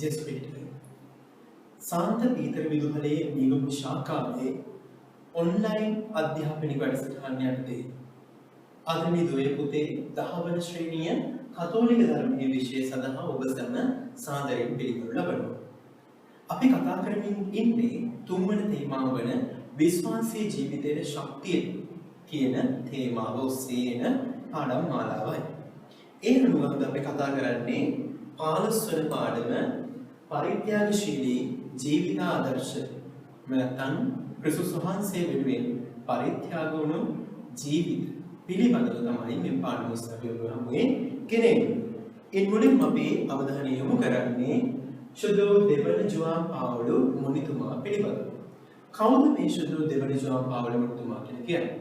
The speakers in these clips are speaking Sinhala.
ජෙස්පිට් සාන්ත පීතර විදුහලේ නිගම ශාඛාවේ ඔන්ලයින් අධ්‍යාපනික වැඩසටහන යටතේ ආදරණීය දුවේ පුතේ 10 වන ශ්‍රේණිය කතෝලික ධර්මයේ විෂය සඳහා ඔබ සැම සාදරයෙන් පිළිගනු ලබනවා. අපි කතා කරමින් ඉන්නේ 3 වන තේමාව වන විශ්වාසීය ජීවිතයේ ශක්තිය කියන තේමාව ඔස්සේ එන පාඩම් මාලාවයි. ඒ අනුව අපි කතා කරන්නේ 15 වන පාඩම පරිත්‍යාගශීලී ජීවිත ආදර්ශ නැත්නම් ක්‍රිස්තුස් වහන්සේ වෙනුවෙන් පරිත්‍යාග වුණු ජීවිත පිළිබඳව තමයි මේ පාඩම ඔස්සේ අපි ඔබ කෙරෙන්නේ. ඒ මුලින්ම අපි අවධානය යොමු කරන්නේ ශුද්ධ දෙවන ජුවාන් පාවුලු මුනිතුමා පිළිබඳව. කවුද මේ ශුද්ධ දෙවන ජුවාන් පාවුලු මුනිතුමා කියන්නේ?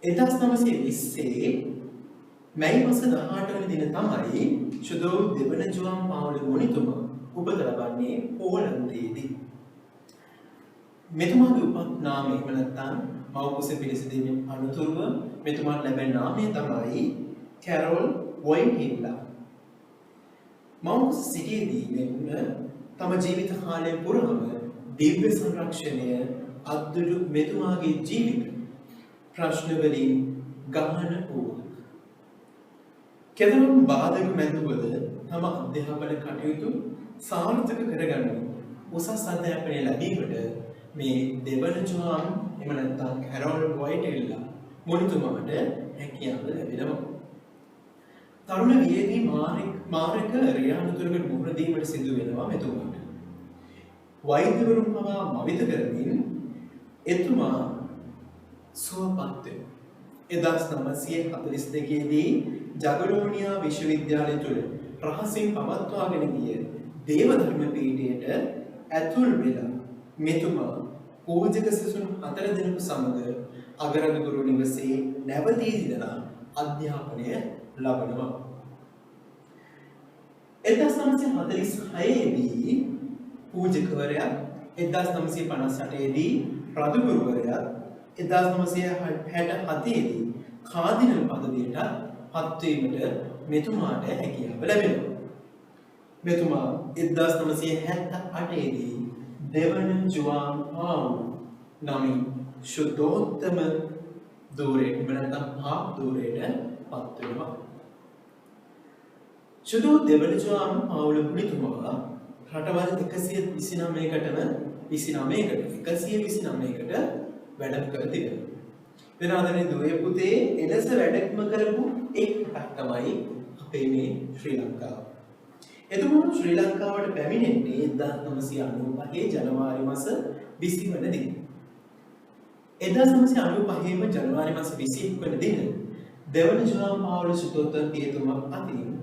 1920 මැයි මාස 18 වෙනි දින තමයි ශුද්ධ දෙවන ජුවාන් පාවුලු මුනිතුමා උපත ලබන්නේ පෝලන්තයේදී. මෙතුමාගේ උපත් නාමය එහෙම නැත්නම් මව්කුසේ පිළිසිදීමෙන් අනුතුරුව මෙතුමාට ලැබෙන නාමය තමයි කැරොල් වොයින්හිල්ලා. මව්කුස සිටියේදී මෙන්න තම ජීවිත කාලය පුරාම දිව්‍ය සංරක්ෂණය අද්දුරු මෙතුමාගේ ජීවිත ප්‍රශ්න වලින් ගහන වූ. කෙතරම් බාධක මැදුවද තම අධ්‍යාපන කටයුතු සාර්ථක කරගන්න උසස් අධ්‍යාපනය ලැබීමට මේ දෙවන ජුවාන් එහෙම නැත්නම් කැරොල් වොයින්හිල්ලා මුනිතුමාට හැකියාව ලැබෙනවා. තරුණ වියේදී මාරක රියානුතුරකට මුහුණ දීමට සිදු වෙනවා මෙතුමාට. වෛද්‍යවරුන් පවා මවිත කරමින් එතුමා සුවපත් වෙනවා. 1942 දී ජගලෝනියා විශ්වවිද්‍යාලය තුළ රහසින් පවත්වාගෙන ගිය දේවධර්ම පීඨයට ඇතුල් වෙලා මෙතුමා පූජක සිසුන් 4 දෙනෙකු සමග අගරණ ගුරු නිවසේ නැවතී සිටලා අධ්‍යාපනය ලබනවා. 1946 දී පූජකවරයා, 1958 දී රදුගුරුවරයා, 1967 දී කාදිනල් පදවියට පත්වීමට මෙතුමාට හැකියාව ලැබෙනවා. මෙතුමා 1978 දී දෙවන ජුවාන් පාවුලු නමින් ශුද්ධෝත්තම ධූරයට නැත්නම් පාප් ධූරයට පත් වෙනවා. ශුද්ධ දෙවන ජුවාන් පාවුලු මුනිතුමා රටවල් 129කට වැඩම කර තිබෙනවා. වෙනාදනේ දුවේ පුතේ එලෙස වැඩම කරපු එක් රටක් තමයි අපේ මේ ශ්‍රී ලංකාව. එතුමා ශ්‍රී ලංකාවට පැමිණෙන්නේ 1995 ජනවාරි මාස 20 වන දින. 1995 ජනවාරි මාස 21 වන දින දෙවන ජුවාන් පාවුලු සුතෝත්තම පියතුමා අතින්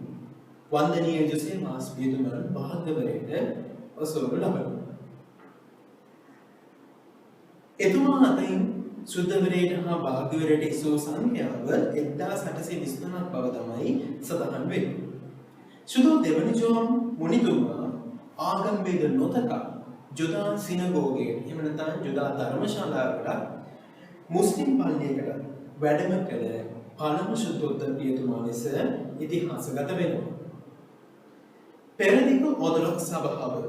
වන්දනීය ජොසේ මාස් පියතුමන් භාග්‍යවරයට ඔසවනු ලබනවා. එතුමා අතින් සුද්ධවරයට හා භාග්‍යවරයට එසෝ සංඛ්‍යාව 1823ක් බව තමයි සඳහන් වෙන්නේ. ශුද්ධ දෙවන ජුවාන් මුනිතුමා ආගම් වේද නොතකා ජුදා සිනගෝගයට එහෙම නැත්නම් ජුදා ධර්මශාලාවකට මුස්ලිම් පල්ලියකට වැඩම කළ පළමු ශුද්ධෝත්තම පියතුමා ලෙස ඉතිහාසගත වෙනවා. පෙරදිග ඕර්තොඩොක්ස් සභාව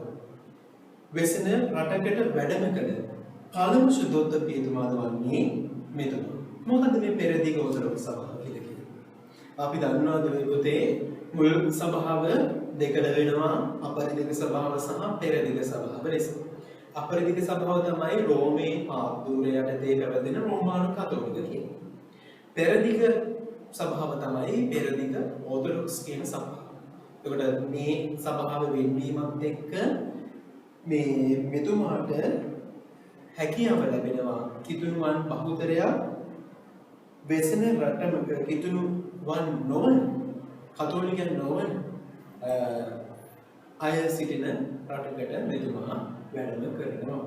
වෙසෙන රටකට වැඩම කළ පළමු ශුද්ධෝත්තම පියතුමාද වන්නේ මෙතුමා. මොකද මේ පෙරදිග ඕර්තොඩොක්ස් සභාව කියලා කියන්නේ? අපි දන්නවා දුවේ පුතේ මුල් සභාව දෙකද වෙනවා, අපරිදිග සභාව සහ පෙරදිග සභාව ලෙස. අපරිදිග සභාව තමයි රෝමේ පාප් ධූරය යටතේ පැවැදෙන රෝමානු කතෝලික කියන්නේ. පෙරදිග සභාව තමයි පෙරදිග ඕර්තොඩොක්ස් කියන සභාව. එතකොට මේ සභාව වෙන්වීමත් එක්ක මේ මෙතුමාට හැකියාව ලැබෙනවා කිතුණුවන් බහුතරයක් වෙසෙන රටමක කිතුණුවන් නොවන කතෝලිකයන් නොවන අය සිටින රටකට මෙතුමා වැඩම කරනවා.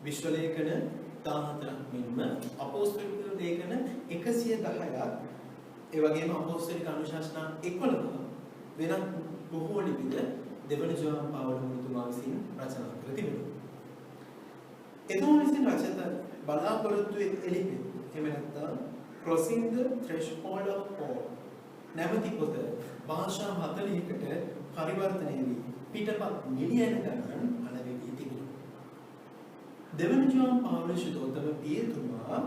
විශ්ව ලේඛන 14ක් මෙන්ම අපොස්තලික ලේඛන 110ක් ඒ වගේම අපොස්තලික අනුශාසනා 11ක් වෙනත් බොහෝ ලිපිද දෙවන ජුවාන් පාවුලු මුනිතුමා විසින් රචනා කර තිබෙනවා. එතුමා විසින් රචිත බලාපොරොත්තු එළිපි එහෙම නැත්නම් Crossing the Threshold of Hope නැවති පොත භාෂා 40කට පරිවර්තනය වී පිටපත් මිලියන ගණන් අලෙවි වී තිබෙනවා. දෙවන ජෝන් පවුලස් ශුද්ධෝත්තම පියතුමා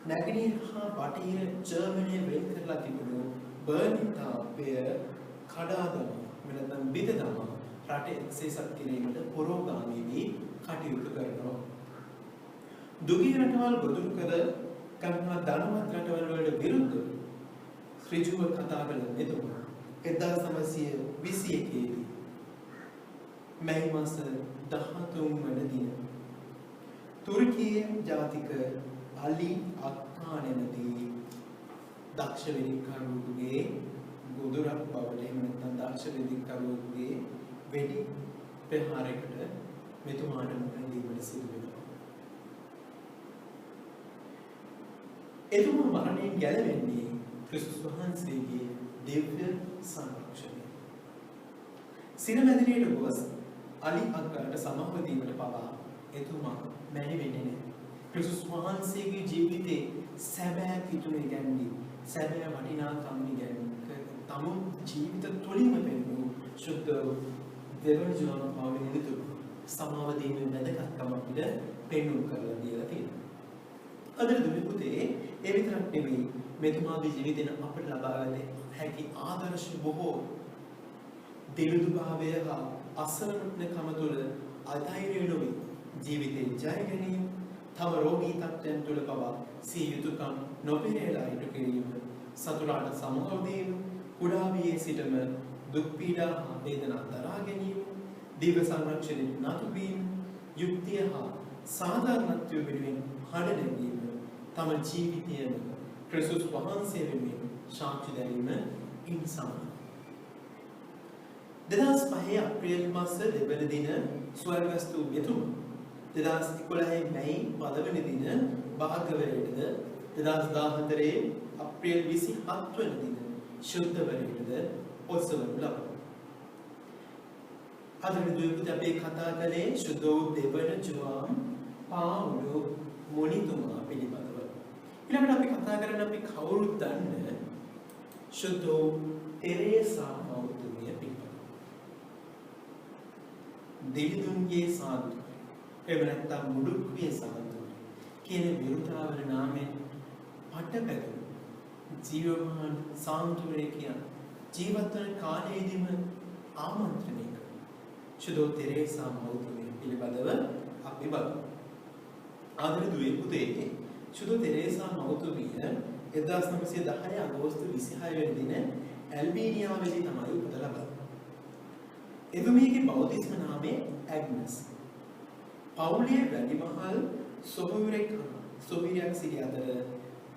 නැගෙනහිර හා බටහිර ජර්මනිය වෙන් කරලා තිබුණු බර්ලින් තාපය කඩා දමා නැත්නම් බිඳ දමා රට එක්සේසත් කිරීමට පුරෝගාමී වී කටයුතු කරනවා. දුගී රටවල් ගොදුරු කර ගන්නා ධනවත් රටවල් වලට විරුද්ධව ඍජුව කතා කළ මෙතුමා 1921 දී මැයි මාස 13 වන දින තුර්කියේ ජාතික අලි අක්කා නැමැති දක්ෂ වෙදිකරුවෙකුගේ ගොදුරක් බවට එහෙම නැත්නම් දක්ෂ වෙදිකරුවෙකුගේ වෙඩි ප්‍රහාරයකට මෙතුමාට මුහුණ දීමට සිදු වෙනවා. එතුමා මරණයෙන් ගැලවෙන්නේ ක්‍රිස්තුස් වහන්සේගේ දිව්‍ය සංරක්ෂණය. සිනමැදිරියට ගොස් අලි අක්කරට සමව දීමට පවා එතුමා මැනි වෙන්නේ නැහැ. ක්‍රිස්තුස් වහන්සේගේ ජීවිතේ සැබෑ කිතුනේ ගැන්නේ සැබෑ වටිනාකම් ඉගැන්වීම තම ජීවිත තුළින්ම පෙන්වූ ශුද්ධ දෙවන ජෝන් පවුලේ සමාව දීමේ වැදගත්කම අපිට පෙන්වු කරලා දීලා තියෙනවා. අද දුමි පුතේ ඒ විතරක් නෙමෙයි මෙතුමාගේ ජීවිතේන අපිට ලබා ගන්න හැකි ආදර්ශ බොහෝ දිවිදුභාවය හා අසරණකම තුළ අධෛර්ය නොවි ජීවිතේ ජය ගැනීම තම රෝගී තත්ත්වයන් තුළ පවා සිය යුතුයකම් නොපෙරළා ඉටු කිරීම සතුරාට සමව දීම කුඩා වියේ සිටම දුක් පීඩා හා වේදනා දරා ගැනීම දිව්‍ය සංරක්ෂණයට නතු වීම යුක්තිය හා සාධාරණත්වය වෙනුවෙන් හඬ නැගීම තම ජීවිතයම ක්‍රිස්තුස් වහන්සේ වෙනුවෙන් සාක්ෂි දැරීම ඉන්සාන 2005 අප්‍රේල් මාස 2 වෙනි දින ස්වර්ගස්ථ වූ මෙතුමා 2011 මැයි 5 වෙනි දින භාග්‍යවරයටද 2014 අප්‍රේල් 27 වෙනි දින ශුද්ධවරයටද ඔසවනු ලබනවා. අද විදුලිපුත අපේ කතා කළේ ශුද්ධ වූ දෙවන ජෝන් පාවුලෝ මොනිතුමා පිළිබඳව. ඊළඟට අපි කතා කරන්නේ අපි කවුරුත් දන්න ශුද්ධ වූ තෙරේසා මෞතුමිය පිළිබඳව. දෙවිඳුන්ගේ සාන්තු එහෙම නැත්නම් මුඩුක්විය සාන්තු කියන විරුතාවල නාමයෙන් පටබැඳුණු ජීවමාන සාන්තුරේ කියන ජීවත් වන කාලයේදීම ආමන්ත්‍රණය කරන ශුද්ධ තෙරේසා මෞතුමිය පිළිබඳව අපි බලමු. ආදරණීය දුවේ පුතේ ශුද්ධ තෙරේසා මෞතුමිය 1910 අගෝස්තු 26 වෙනි දින ඇල්බේනියාවේදී තමයි උපත ලබන්නේ. එතුමියගේ බෞද්ධිස්ම නාමය ඇග්නස්. පවුලේ වැඩිමහල් සොහොයුරියක් සිටි අතර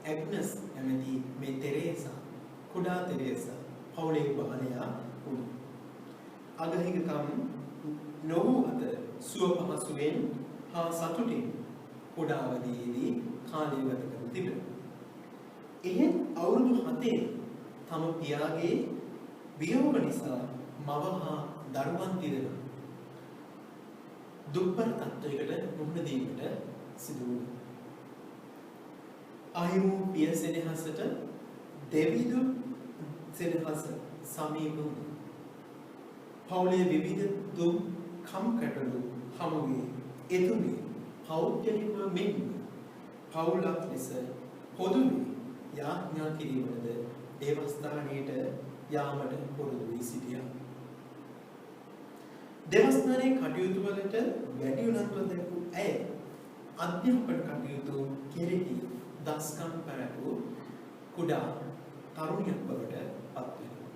ඇග්නස් නැමැති මේ තෙරේසා කුඩා තෙරේසා පවුලේ බාලයා වුණා. අගහිඟකම් නොවූ අතර සුව පහසුවෙන් හා සතුටින් කුඩා අවදියේදී කාලය ගත කර තිබෙනවා. එහෙත් අවුරුදු 7 තම පියාගේ වියෝග නිසා මව හා දරුවන් දිරන දුක්බර තත්ත්වයකට මුහුණ දීමට සිදු වුණා. අහිමි පිය සෙනෙහසට දෙවිදු සෙනෙහස සමීප වුණා. පවුලේ විවිධ දුක් කම්කටොළු හමු වී එතුමිය පෞද්ගලිකව මෙන් පවුලක් ලෙස පොදුවේ යාඥා කිරීමද දේවස්ථානයට යාමට පුරුදු වී සිටියා. දේවස්ථානයේ කටයුතු වලට වැඩි උනන්දුව දැක්වූ ඇය අධ්‍යාපන කටයුතු කෙරෙහි දස්කම් පැවැත්වූ කුඩා තරුණියක් බවට පත් වෙනවා.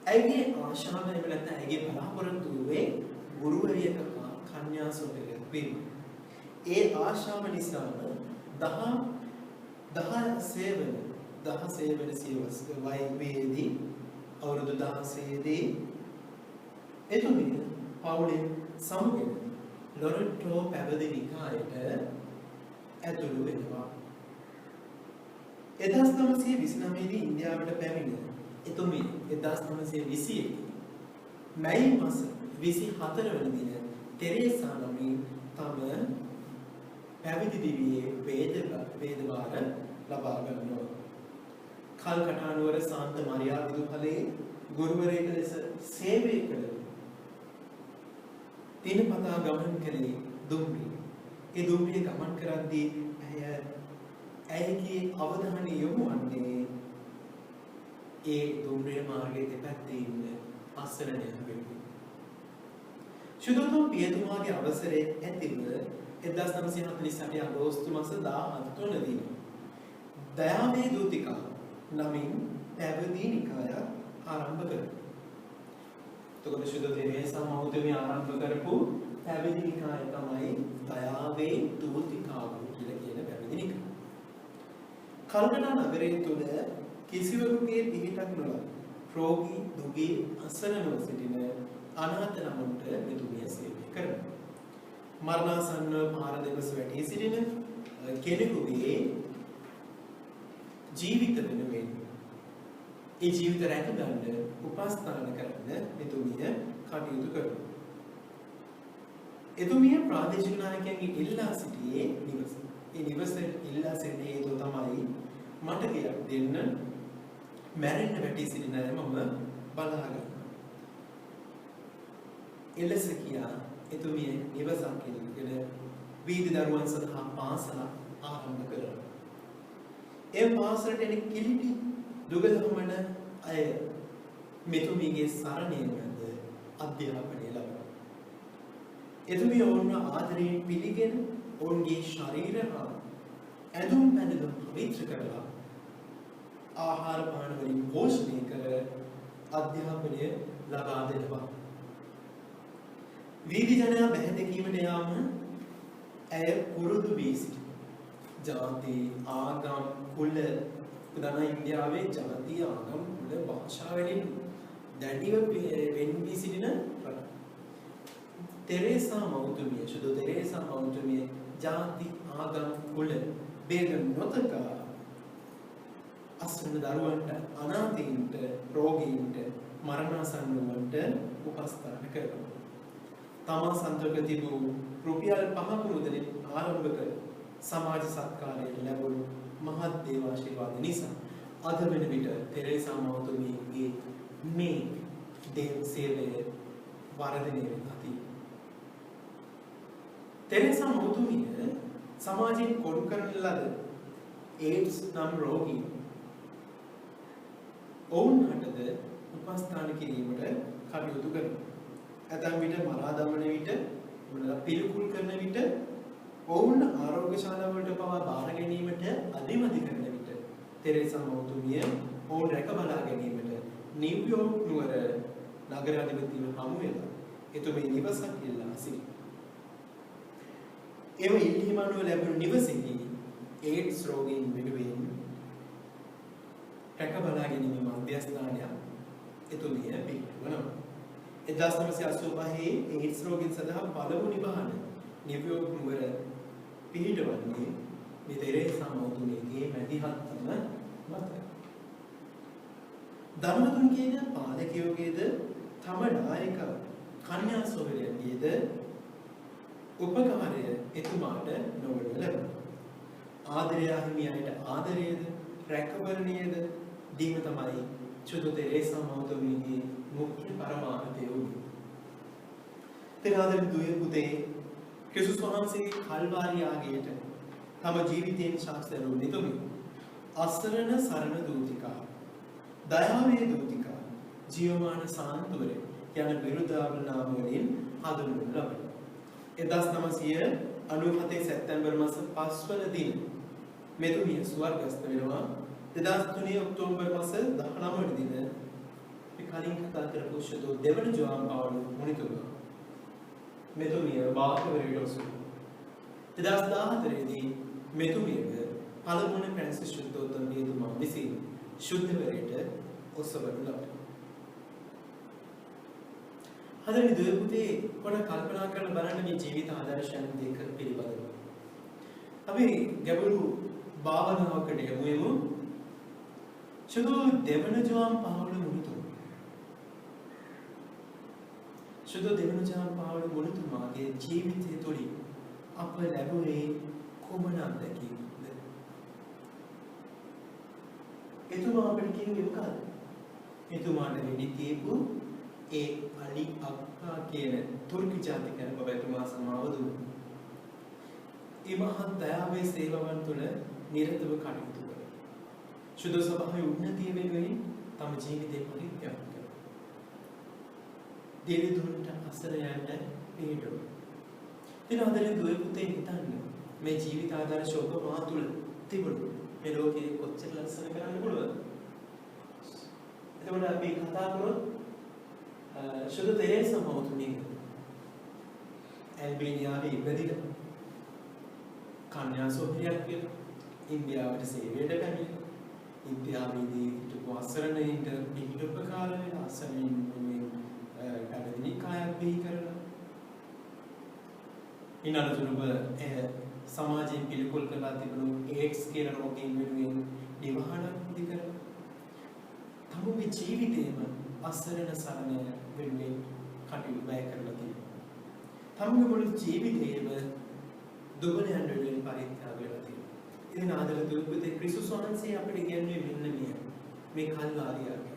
ඇයගේ ආශාව නැත්නම් ඇයගේ බලාපොරොත්තු වූයේ ගුරුවරියක හා කන්‍යාසෝදරයෙක් වීම. ඒ ආශාව නිසාම 16 වෙනි සියවස් වයේදී අවුරුදු 16 දී එතුමිය පවුලෙන් සමුගෙන ලොරටෝ පැවිදි නිකායට ඇතුළු වෙනවා. 1929 දී ඉන්දියාවට පැමිණ එතුමිය 1921 මැයි මාස 24 වෙනි දින තෙරේසා නමින් තම පැවිදි දිවියේ වේදවාර ලබා ගන්නවා. කල්කටානුවර සාන්ත මරියා විදුහලේ ගුරුවරයෙක් ලෙස සේවය කළ දිනපතා ගමන් කළේ දුම්රිය. ඒ දුම්රිය ගමන් කරද්දී ඇයගේ අවධානය යොමු වන්නේ ඒ දුම්රිය මාර්ගයේ දෙපැත්තේ ඉන්න අසරණයන් වෙනුවෙන්. සුදෝතම පියතුමාගේ අවසරයේ ඇතිව 1948 අගෝස්තු මාස 17 දින දයාවේ දූතිකා නමින් පැවිදි නිකායක් ආරම්භ කරනවා. එතකොට සුදෝ තෙරේසා මහත්මිය ආරම්භ කරපු පැවිදි නිකාය තමයි දයාවේ දූතිකාව කියලා කියන පැවිදි නිකාය. කල්පනා නගරයේ තුල කිසිවෙකුගේ පිහිටක් නොලබ රෝගී දුගී අසරණව සිටින අනාථ ළමුන්ට මෙතුමිය සේවය කරනවා. මරණාසන්න පාර දෙවස වැටී සිටින කෙනෙකුගේ ජීවිත වෙනුවෙන් ඒ ජීවිත රැකගන්න උපස්ථාන කරන මෙතුමිය කටයුතු කරනවා. එතුමිය ප්‍රාදේශීය නායකයන්ගේ ඉල්ලා සිටියේ නිවස. ඒ නිවසේ ඉල්ලා සිටියේ හේතුව තමයි මට ගියක් දෙන්න මැරෙන්න වැටි සිටින අය මම බලා ගන්නවා. එලෙස කියා එතුමිය නිවසක් ඉගෙන වීදි දරුවන් සඳහා පාසල ආරම්භ කරනවා. ඒ පාසලට එන කිලිටි දුගදහමන අය මෙතුමියගේ සරණියමද අධ්‍යාපනය ලබනවා. එතුමිය ඔවුන්ව ආදරයෙන් පිළිගෙන ඔවුන්ගේ ශරීර හා ඇඳුම් පැළඳුම් පවිත්‍ර කරලා ආහාර පාන වලින් පෝෂණය කර අධ්‍යාපනය ලබා දෙනවා. වීදි ජනයා බැහැ දැකීමට යාම ඇය පුරුදු වී සිටිනවා. ජාති ආගම් කුල උදාන ඉන්දියාවේ ජාති ආගම් කුල භාෂා වලින් දැඩිව වෙන් වී සිටින රට. තෙරේසා මෞතුමිය සුදු තෙරේසා මෞතුමිය ජාති ආගම් කුල ભેද නොතකා අසරණ දරුවන්ට අනාථයින්ට රෝගීන්ට මරණාසන්නවන්ට උපස්ථාන කරනවා. තමා සන්තක තිබූ රුපියල් 5ක මුදලින් ආරම්භ කළ සමාජ සත්කාරයට ලැබුණු මහත් දේවාශිර්වාද නිසා අද වෙන විට තෙරේසා මෞතුමියගේ මේ දේව සේවය වර්ධනය වෙනවා. තෙරේසා මෞතුමිය සමාජයෙන් කොටු කරන ලද ඒඩ්ස් නම් රෝගීන් ඔවුන්ටද උපස්ථාන කිරීමට කටයුතු කරනවා. ඇතැම් විට මරා දමන විට පිළිකුල් කරන විට ඔවුන් ආරෝග්‍ය ශාලාවලට පවා බාර ගැනීමට අධිමදි කරන විට තෙරේසා මෞතුමිය ඔවුන් රැක බලා ගැනීමට නිව්යෝර්ක් නුවර නගරාධිපතිව හමු වෙලා එතුමිය නිවසක් ඉල්ලා සිටිනවා. එම ඉල්ලීම අනුව ලැබුණු නිවසේදී ඒඩ්ස් රෝගීන් වෙනුවෙන් රැක බලා ගැනීම මධ්‍යස්ථානයක් එතුමිය පිළිගන්නවා. 1985 ඒඩ්ස් රෝගීන් සඳහා පළමු නිවහන නිව්යෝර්ක් නුවර පිහිටවන්නේ මේ තෙරේසා මෞතුමියගේ මැදිහත්ම මතය. ධර්මතුන් කියන පාදකයෝගේද තම නායක කන්‍යා සොහොයුරියන්ගේද උපකාරය එතුමාට නොවන ලැබුණා. ආදරය හිමියන්ට ආදරයද රැකවරණයද දීම තමයි සුදු තෙරේසා මෞතුමියගේ මුඛ්‍ය පරමාර්ථය වුණේ. තෙරාදර දුවේ පුතේ ක්‍රිස්තුස් වහන්සේගේ කල්වාරි යාගයට තම ජීවිතයෙන් සාක්ෂි දරුණු මෙතුමිය අසරණ සරණ දූතිකා දයාවේ දූතිකා ජීවමාන සාන්තුවරය යන බිරුදාවල නාම වලින් හඳුන්වනු ලබනවා. 1997 සැප්තැම්බර් මාස 5 වන දින මෙතුමිය ස්වර්ගස්ථ වෙනවා. 2003 ඔක්තෝබර් මාස 19 වන දින කලින් කතා කරපු ශුද්ධ දෙවන ජෝන් පවුල් මුනිතුමා මෙතුමිය බාහිරට ඔසු 2014 දී මෙතුමියව පළමුවන ප්‍රැන්සිස් ශුද්ධෝත්තම පියතුමා විසින් ශුද්ධවරයට ඔසවනු ලබනවා. හදනි දුවේ පුතේ පොඩ කල්පනා කරලා බලන්න මේ ජීවිත ආදර්ශයන් දෙක පිළිබඳව. අපි ගැඹුරු භාවනාවකට යමු. ශුද්ධ දෙවන ජෝන් පවුල් මුනිතුමා සුදු දෙවන ජාන පාවල මුනිතුමාගේ ජීවිතය තුළින් අප ලැබුණේ කුමන අත්දැකීම්ද? එතුමා අපිට කිව්වේ මොකක්ද? එතුමාට වෙඩි තියපු ඒ අලි අක්කා කියන තුර්කි ජාතික බබතුමා සමාව දුන්නා. ඒ මහත් දයාවේ සේවාවන් තුළ නිරතව කටයුතු කළා. සුදු සභාවේ උන්නතිය වෙනුවෙන් තම ජීවිතේ පරිත්‍යාග කළා. දෙවිඳුන්ට අසරයන්ට පිළිතුරු. ඉතින් අදලේ දුවේ පුතේ හිතන්න මේ ජීවිත ආදර්ශ ඔබ මා තුළ තිබුණු මේ ලෝකේ කොච්චර ලස්සන කරන්න පුළුවන්ද? එතකොට අපි කතා කරොත් සුදු තෙරේසා මහතුමිය ඇල්බේනියාවේ ඉපදිලා කන්‍යා සොහොයුරියක් කියලා ඉන්දියාවට සේවයට පැමිණිලා ඉන්දියාවේදී හිටපු අසරණයින්ට පිළිපකාර වෙලා අසරණයින් පැවිදි කායක් බිහි කරලා ඊනතුරුව සමාජයෙන් පිළිකුල් කරලා තිබුණු ඒඩ්ස් කියන රෝගයෙන් වෙනුවෙන් නිවහනක් දී කරලා තමුගේ ජීවිතේම අසරණ සරණ වෙනුවෙන් කටයුතු බය කරලා තියෙනවා. තමුගේ මුළු ජීවිතේම දුබලයන් වෙනුවෙන් පරිත්‍යාග වෙලා තියෙනවා. ඉතින් ආදර දුපුතේ ක්‍රිස්තුස් වහන්සේ අපිට කියන්නේ මෙන්න මේ කල්වාරියාගය.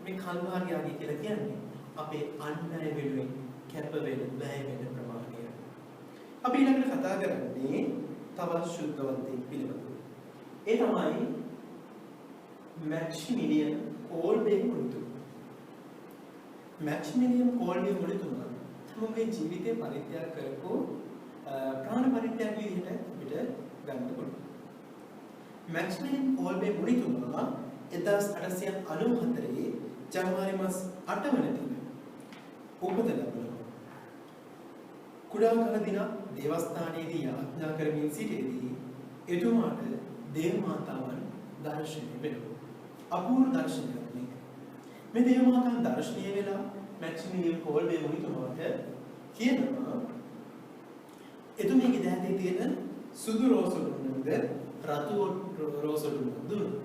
මේ කල්වාරියාගය කියලා කියන්නේ අපේ අන්‍යය වෙනුවෙන් කැප වෙන බය වෙන ප්‍රමාණය. අපි ඊළඟට කතා කරන්නේ තවත් ශුද්ධවන්තයෙක් පිළිබඳව. ඒ තමයි මැක්සිමිලියන් කෝල්බේ මුනිතුමා. මැක්සිමිලියන් කෝල්බේ මුනිතුමා තමුගේ ජීවිතේ පරිත්‍යාග කරපු ප්‍රාණ පරිත්‍යාග විදිහට අපිට ගන්න පුළුවන්. මැක්සිමිලියන් කෝල්බේ මුනිතුමා 1894 ජනවාරි මාස 8 වන දින උපත ලැබුණා. කුඩා කල දින දේවස්ථානයේදී යාඥා කරමින් සිටියේදී එතුමාට දේව මාතාවන් දර්ශනය වෙනවා. අපූර්ව දර්ශනයක් මේක. මේ දේව මාතාවන් දර්ශනය වෙලා මැක්සිමිලියන් කෝල්බේ මුනිතුමාට කියනවා එතුමියගේ දැහැතේ තියෙන සුදු රෝසුළුන්ද රතු රෝසුළුන්ද දුන්නා.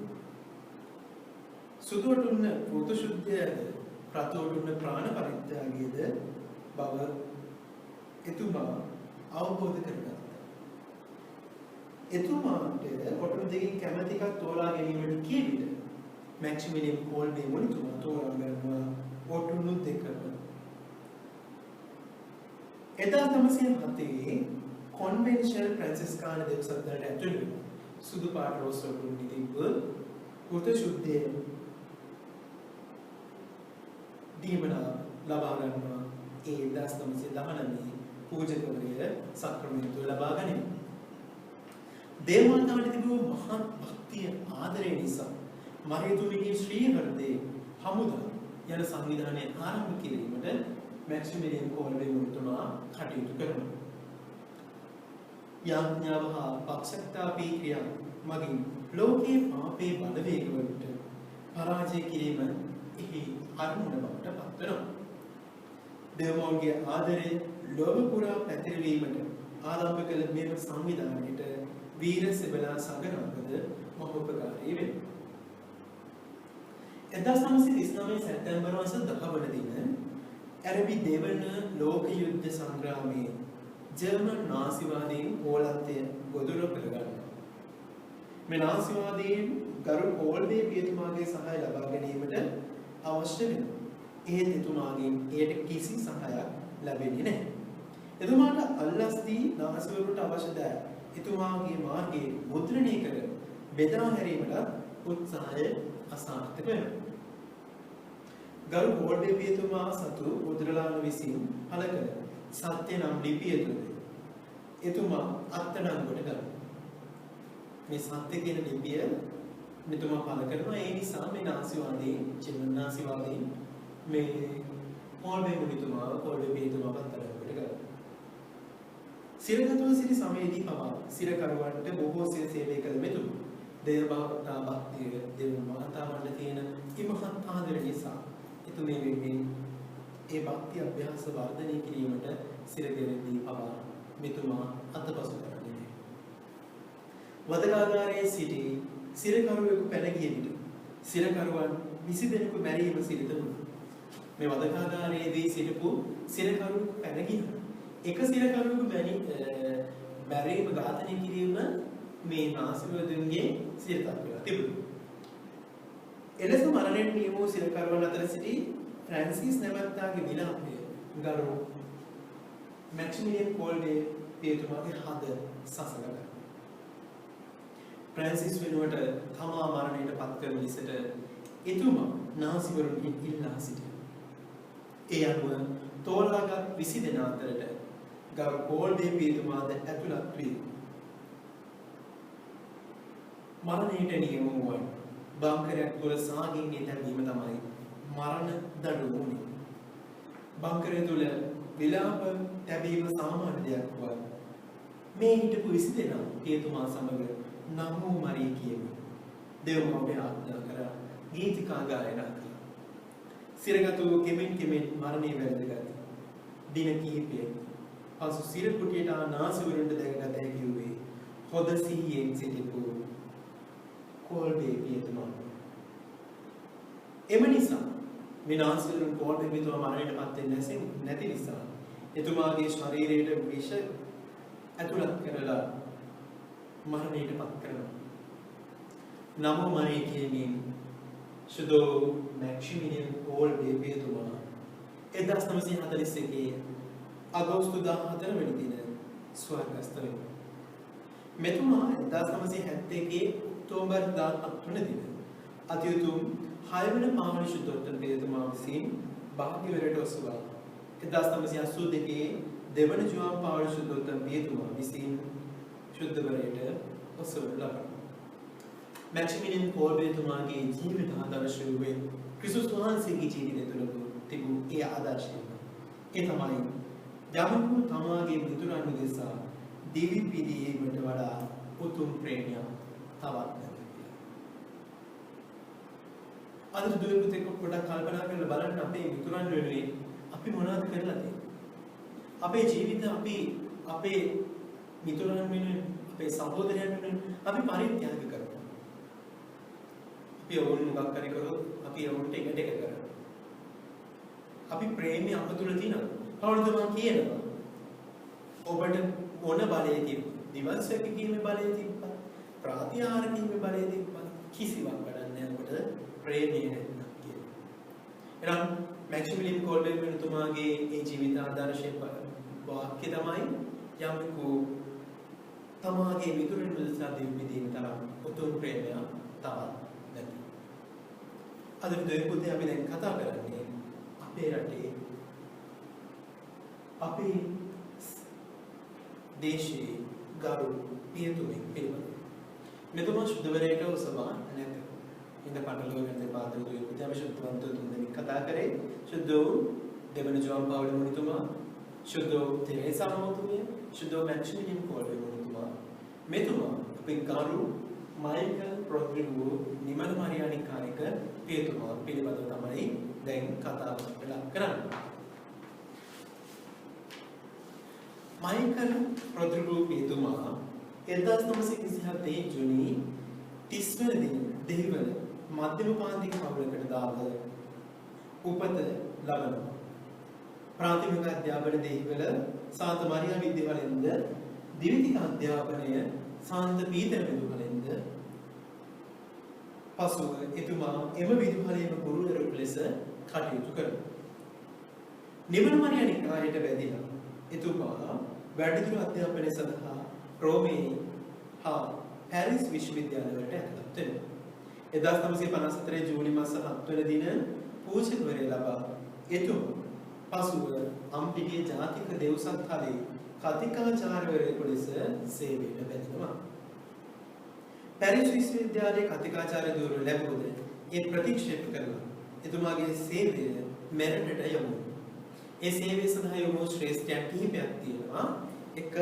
සුදු ඔටුන්න පුරුදු ශුද්ධයද රතු ඔටුන්න ප්‍රාණ පරිත්‍යාගයේද බව එතුමා අවබෝධ කරගත්තා. එතුමාට ඔටුන්න දෙකෙන් කැමැති එකක් තෝරා ගැනීමට කිය විට මැක්සිමිලියන් කෝල්බේ මුනිතුමා තෝරා ගන්නවා ඔටුන්න දෙකම. 1907 කොන්වෙන්ෂනල් ෆ්‍රැන්සිස්කාන දෙව්සද්දරට ඇතුළු සුදු පාට රෝස් ඔටුන්න තිබ්බ පුරුදු ශුද්ධය දීමනා ලබා ගන්නවා. ඒ 1919 පූජකවරිය සක්‍රමෙන්තුව ලබා ගැනීම. දේවමාතාවට තිබූ මහත් භක්තිය ආදරය නිසා මරියතුමිගේ ශ්‍රී හෘදේ හමුදා යන සංවිධානය ආරම්භ කිරීමට මැක්සිමිලියන් කෝල්බේ මුනිතුමා කටයුතු කරනවා. යාඥාව හා පක්ෂත්තාපී ක්‍රියා මගින් ලෝකයේ පාපේ බලවේගවලට පරාජය කිරීම එහි අරමුණ බවට පත් වෙනවා. දේවමෝන්ගේ ආදරය ලෝක පුරා පැතිරවීමට ආරම්භ කළ මෙම සංවිධානයට වීර සෙබලා සංගරාගද මහෝපකාරී වෙනවා. 1939 සැප්තැම්බර් මාස 10 වන දින ඇරබි දෙවන ලෝක යුද්ධ සංග්‍රාමයේ ජර්මන් නාසිවාදීන් පෝලන්තය ගොදුරු කරගන්නවා. මේ නාසිවාදීන් ගරු කෝල්බේ පියතුමාගේ සහාය ලබා ගැනීමට අවශ්‍ය වෙනවා. ඒත් එතුමාගෙන් එයට කිසි සහායක් ලැබෙන්නේ නැහැ. එතුමාට අල්ලස් දී නාසිවරුන්ට අවශ්‍ය දෑ එතුමාගේ මාර්ගයේ මුද්‍රණය කර බෙදා හැරීමට උත්සාහය අසාර්ථක වෙනවා. ගරු කෝල්බේ පියතුමා සතු මුද්‍රලාන විසින් පළ කළ සත්‍ය නම් ලිපිය තුළ එතුමා අත්අඩංගුවට ගන්නවා. මේ සත්‍ය කියන ලිපිය මෙතුමා පළ කරනවා. ඒ නිසා මේ නාසිවාදීන් ජර්මන් නාසිවාදීන් මේ කෝල්බේ මුනිතුමාව කෝල්බේ පියතුමාව අත්අඩංගුවට ගන්නවා. සිරගතව සිටි සමයේදී පවා සිරකරුවන්ට බොහෝ සේවය කළ මෙතුමා දේවභාවතා භක්තිය දේව මාතාවන්ට තියෙන ඉමහත් ආදරය නිසා එතුමේ වෙන්නේ ඒ භක්ති අභ්‍යාස වර්ධනය කිරීමට සිරගෙරදී පවා මෙතුමා අතපසු කරන්නේ නැහැ. වදකාගාරයේ සිටි සිරකරුවෙකු පැන ගිය විට සිරකරුවන් 20 දෙනෙකු මැරීම සිරිත වුණා. මේ වදකාගාරයේදී සිටපු සිරකරුවෙකු පැන ගියා. එක සිරකරුවෙකු මැරීම ඝාතනය කිරීම මේ නාසිවදුන්ගේ සිරතක් වෙලා තිබුණා. එලෙස මරණය මරණයට නියම වූ සිරකරුවන් අතර සිටි ෆ්‍රැන්සිස් නැමැත්තාගේ විලාපය ගරු මැක්සිමිලියන් කෝල්ඩේ පියතුමාගේ හද සසඳනවා. ෆ්‍රැන්සිස් වෙනුවට තමා මරණයට පත් කරන ලෙසට එතුමා නාසිවරුන්ගෙන් ඉල්ලා සිටියා. ඒ අනුව තෝරාගත් 20 දෙනා අතරට ගරු කෝල්ඩේ පියතුමාද ඇතුළත් වී මරණයට නියම වූවන් බංකරයක් තුළ සාගින්නේ තැබීම තමයි මරණ දඬුවම වුණේ. බංකරය තුළ විලාප තැබීම සාමාන්‍ය දෙයක් වත් මේ හිටපු 20 දෙනා පියතුමා සමග නමෝ මරී කියමු. දෙව්මව්පිය ආඥා කරා ගීතිකා ගායනා කළා. සිරගතු කෙමෙන් මරණය වැළඳගත් දින කිහිපයක පසු සිර කුටියට නාසවරුන්ට දැකගත හැකි වූයේ හොද සිහියෙන් සිටිපු කෝල්ඩේ පියතුමා. එම නිසා මේ නාසවරුන් කෝල්ඩේ පියතුමා මරණයට පත් වෙන්නේ නැති නිසා එතුමාගේ ශරීරයට විෂ ඇතුළත් කරලා මරණයට පත් කරනවා. නමෝ මරී කියමින් සුදෝ මැක්සිමිලියන් කෝල්ඩේ පියතුමා 1941 අගෝස්තු 14 වෙනි දින ස්වර්ගස්ථ වෙනවා. මෙතුමා 1971 ඔක්තෝබර් 13 වෙනි දින අතිඋතුම් 6 වෙනි පාවන සුද්ධෝත්තම පියතුමා විසින් භාග්‍යවරයට ඔසවා 1982 දෙවන ජුවම් පාවන සුද්ධෝත්තම පියතුමා විසින් ශුද්ධවරයට ඔසවනු ලබනවා. මැක්සිමිලියන් කෝල්ඩේ තුමාගේ ජීවිත ආදර්ශය ක්‍රිස්තුස් වහන්සේගේ ජීවිතය තුළ තිබූ ඒ ආදර්ශය. ඒ තමයි යමකු තමාගේ මිතුරන් උදෙසා දිවි පිදීමට වඩා උතුම් ප්‍රේමයක් තවත් නැති. අද දුවපුත් එක්ක පොඩ්ඩක් කල්පනා කරලා බලන්න අපේ මිතුරන් වෙනුවෙන් අපි මොනවද කරලා තියෙන්නේ? අපේ ජීවිත අපේ මිතුරන් වෙනුවෙන් අපේ සහෝදරයන් වෙනුවෙන් අපි පරිත්‍යාග කරනවා. අපි ඕන මොකක් හරි කරොත් අපි ඕන්ට එකට එක කරනවා. අපි ප්‍රේමය අප තුළ තියෙනවා. කවුරුද මම කියනවා? ඔබට මොන බලය තිබ්බත්, දිවස් වැකීමේ බලය තිබ්බත්, ප්‍රාතිහාර කිරීමේ බලය තිබ්බත් කිසිවක් වැඩක් නැහැ ඔබට ප්‍රේමය නැත්නම් කියලා. එහෙනම් මැක්සිමිලියන් කෝල්ඩේ වෙනතුමාගේ ඒ ජීවිත ආදර්ශයේ වාක්‍ය තමයි යම්කෝ තමාගේ මිතුරන් උදෙසා දෙවි පිදීම තරම් උතුම් ප්‍රේමයක් තවත් නැති. අද දෙවිපුතේ අපි දැන් කතා කරන්නේ අපේ රටේ අපේ දේශයේ ගරු පියතුමෙක් පිළිබඳව. මෙතුමා ශුද්ධවරයට ඔසවා නැත. ඉන්න පටලවගන්න පාදක දෙවිපුතේ අපි ශුද්ධවන්ත තුන්දෙනෙක් කතා කරේ. ශුද්ධෝ දෙවන ජෝන් පවුල මුනිතුමා, ශුද්ධෝ තෙරේසා මහතුමිය, ශුද්ධෝ මැක්සිමිලියන් කෝල්ඩේ මුනිතුමා. මෙතුමා අපේ ගරු මයිකල් රොඩ්රිගෝ නිමල් මරියානි කායක පියතුමා පිළිබඳව තමයි දැන් කතාවට ලක් කරන්නේ. මයිකල් රොඩ්රිගෝ පියතුමා 1927 ජූනි 30 වෙනි දින දෙහිවල මධ්‍යම පාන්තික පවුලකට දාව උපත ලබනවා. ප්‍රාථමික අධ්‍යාපන දෙහිවල සාන්ත මරියා විද්‍යාලයෙන්ද, ද්විතීක අධ්‍යාපනය සාන්ත පීතර විදුහලෙන්ද, පසුව එතුමා එම විදුහලේම ගුරුවරයෙකු ලෙස කටයුතු කරනවා. නිමල් මරියානි කාර්යයට වැදිලා එතුමා වැඩිදුර අධ්‍යාපනය සඳහා රෝමේ හා පැරිස් විශ්වවිද්‍යාලවලට ඇතුළත් වෙනවා. 1954 ජූනි මාස 7 වෙනි දින පූජකවරය ලබා එතුමා පසුව අම්පිටිය ජාතික දෙව්සත්හලේ කතිකාචාර්යවරයෙකු ලෙස සේවයට බැඳෙනවා. පැරිස් විශ්වවිද්‍යාලයේ කතිකාචාර්ය ධුර ලැබුවද ඒ ප්‍රතික්ෂේප කරලා එතුමාගේ සේවය මෙරටට යොමු වුණා. ඒ සේවය සඳහා යොමු ශ්‍රේෂ්ඨයන් කිහිපයක් තියෙනවා. එක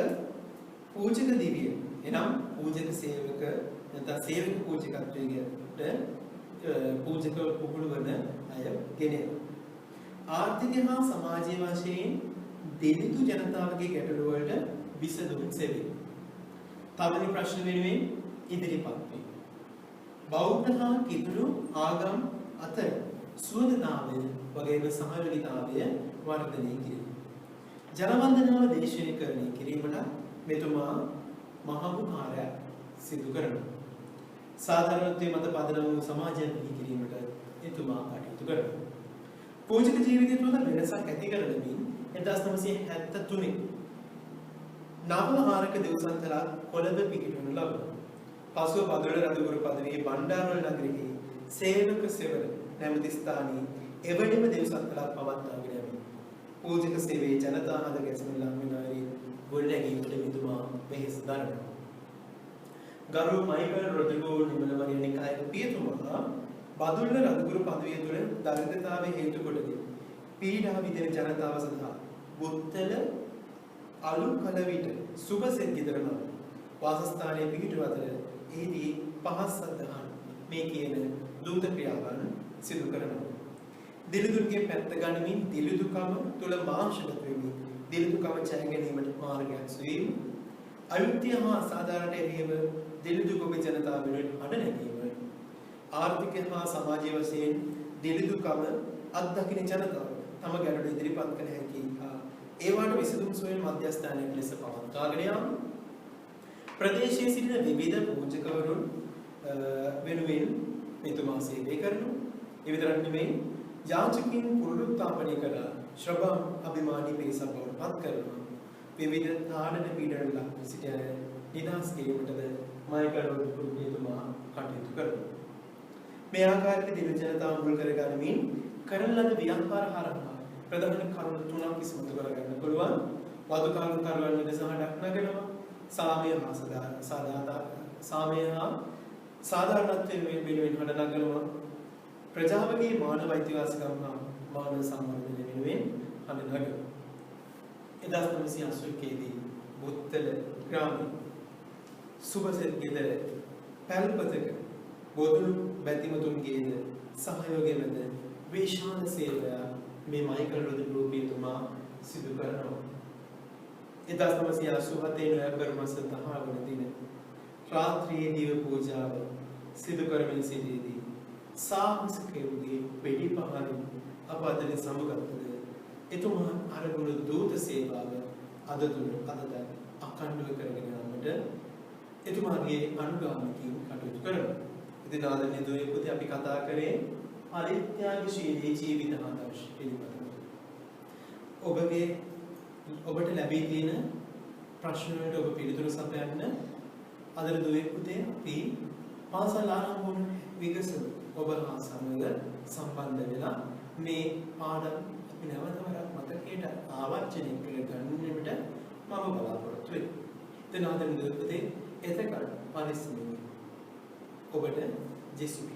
පූජක දිවිය. එනම් පූජක සේවක නැත්නම් සේවක පූජකත්වයට පූජක පුහුණු වන අය ගෙනෙනවා. ආර්ථික හා සමාජීය වශයෙන් දෙවිතු ජනතාවගේ ගැටලු වලට විසඳුම් සෙවීම. තවනි ප්‍රශ්න වෙනුවෙන් ඉදිරිපත් වේ. බෞද්ධ හා කිතුණු ආගම් අතර සුවදතාවය වගේම සහයෝගීතාවය වර්ධනය කිරීම. ජනවන්දනාව දේශීයකරණය කිරීමට මෙතුමා මහඟු කාර්යයක් සිදු කරනවා. සාධාරණත්වයේ මත පදනම් වූ සමාජයක් බිහි කිරීමට එතුමා කටයුතු කරනවා. පූජක ජීවිතය තුළ වෙනසක් ඇති කරගමින් 1973 නවආරක දෙව්සන්තරා කොළඹ පිහිටවනු ලබනවා. පසුව බදුල්ල රජගුරු පදවියේ බණ්ඩාරවල නගරයේ සේවක සෙවල නැමැති ස්ථානයේ එවැනිම දෙව්සන්තරා පවත්වාගෙන යමින් පූජක සේවයේ ජනතා හද ගැසෙන ළම්විනාරී ගොඩනැගීමට මෙතුමා වෙහෙස දරනවා. ගරු මයිකල් රොඩ්රිගෝ නිමලවරිය නිකායක පියතුමා බදුල්ල රජගුරු පදවිය තුළ දරිද්‍රතාවයේ හේතු කොටගෙන පීඩා විඳින ජනතාව සඳහා බුත්තල අලු කල විට සුබ සෙන්ගිදරම වාසස්ථානයේ පිහිටුව අතර එහිදී පහස් සදහන් මේ කියන දූත ක්‍රියාවන් සිදු කරනවා. දිලිඳුන්ගේ පැත්ත ගනිමින් දිලිඳුකම තුල මාංශගත වෙමින් දිලිඳුකම ජය ගැනීමට මාර්ගයක් සොයීම, අයුක්තිය හා අසාධාරණයට එරෙහිව දිලිඳුකගේ ජනතාව වෙනුවෙන් හඬ නැගීම, ආර්ථික හා සමාජීය වශයෙන් දිලිඳුකම අත්දකින ජනතාව තම ගැටලු ඉදිරිපත් කළ හැකි හා ඒවාට විසඳුම් සොයන මධ්‍යස්ථානයක් ලෙස පවත්වාගෙන යාම, ප්‍රදේශයේ සිටින විවිධ පූජකවරුන් වෙනුවෙන් මෙතුමා සේවය කරනවා. ඒ විතරක් නෙමෙයි යාචකින් පුනරුත්ථාපනය කළ ශ්‍රබම් අභිමානී පිරිසක් බවට පත් කරනවා. විවිධ තාඩන පීඩන ලක් සිට නිදහස් කිරීමටද මයිකල් රොඩ්රිගෝ මෙතුමා කටයුතු කරනවා. මේ ආකාරයට දින ජනතාව මුල් කරගනිමින් කරන ලද ව්‍යාපාර හරහා ප්‍රධාන කරුණු තුනක් ඉස්මතු කරගන්න පුළුවන්. වදුකාරු කරවන්න දෙසහඩක් නගනවා. සාමය හා සාධාරණත්වයෙන් වෙනුවෙන් හඬ නගනවා. ප්‍රජාවගේ මානව අයිතිවාසිකම් හා මානව සංවර්ධනය වෙනුවෙන් හඬ නගනවා. 1981 දී බුත්තල ග්‍රාමයේ සුබසෙත් ගෙදර පැල්පතක බොදුණු බැතිමතුන්ගේද සහයෝගය මැද විශාල සේවයක් මේ මයිකල් රොඩ්රිගෝ පියතුමා සිදු කරනවා. 1987 නොවැම්බර් මාස 10 වන දින රාත්‍රියේ දිව පූජාව සිදු කරමින් සිටියේදී සාහසිකයෙකුගේ වෙඩි පහරින් අප අතරින් සමුගත්තද එතුමා අරමුණු දූත සේවාව අදද අඛණ්ඩව කරගෙන යාමට එතුමාගේ අනුගාමිකයින් කටයුතු කරනවා. ඉතින් ආදරණීය දුවේ පුතේ අපි කතා කරේ පරිත්‍යාගශීලී ජීවිත ආදර්ශ පිළිබඳව. ඔබට ලැබී තියෙන ප්‍රශ්න වලට ඔබ පිළිතුරු සපයන්න ආදරණීය දුවේ පුතේ අපි පාසල් ආරම්භ වුණ විගසම ඔබ හා සමග සම්බන්ධ වෙලා මේ පාඩම් අපි නැවතවරක් මතකයට ආවර්ජනය කරගන්නට මම බලාපොරොත්තු වෙනවා. ඉතින් ආදරණීය දුවේ පුතේ එතකොට පරිස්සමින් ඔබට ජෙසුස්